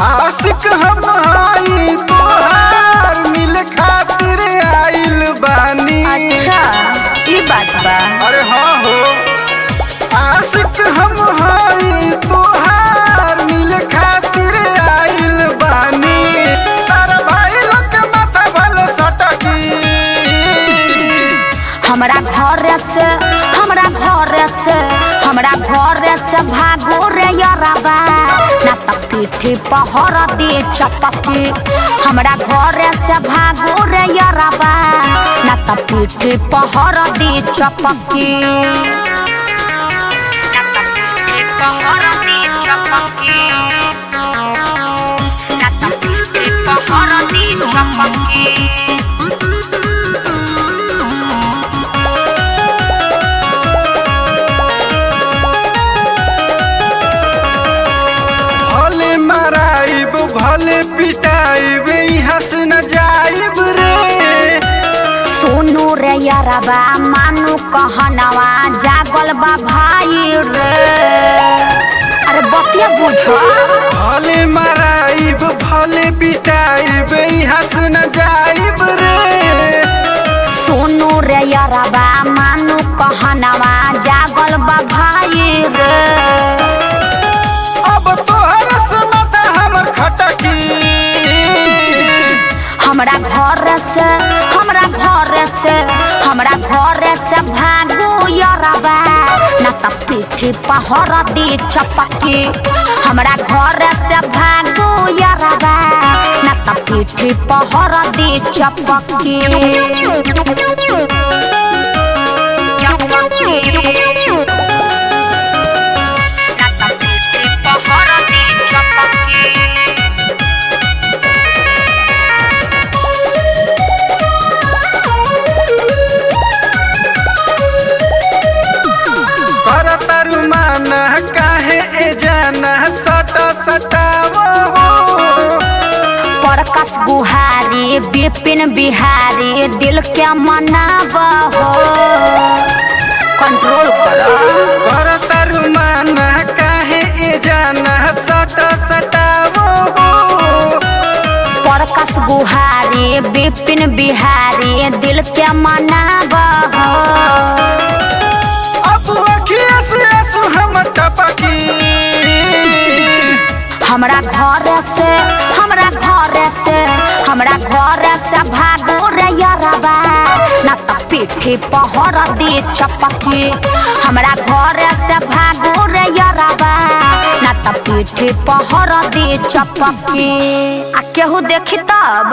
आशिक हम आई तोहार मिल खातिर आइल बानी। अच्छा ये बात बा। अरे हाँ हो आशिक हम आई तोहार मिल खातिर आइल बानी। तारा भाई लोग के माथा भल सटकी हमरा घर से भागो रे यारबा ना त पीठी पहर दे चपकी। हमरा घर से भागो रे यारबा ना त पीठी पहर दे चपकी। भले पिटाइब हंस न जाइब रे। सोनू रे यारबा मानू कहनवा जागल बा भाई रे। अरे बतिया बुझो भले मराइब भले पिटाइब हंस न जाइब रे। सोनू रे यारबा मानू कहनवा जागल बा भाई रे। अब तोहर सुनत हमर खटकी। हमरा घर से भागो यारबा ना त पीठी पहर दे चपकी। हमरा घर से भागो यारबा ना त पीठी पहर दे चपकी। काहे ए जाना सट सटावो प्रकाश बुहारी विपिन बिहारी दिल के मनावो कंट्रोल कर तरुमान काहे ए जाना सट सटावो। प्रकाश बुहारी विपिन बिहारी दिल के मनावो। हमरा घर से भागो रे यारबा ना त पीठी पहर दे चपकी। हमरा घर से भागो रे यारबा ना त पीठी पहर दे चपकी। आ केहू देखी तब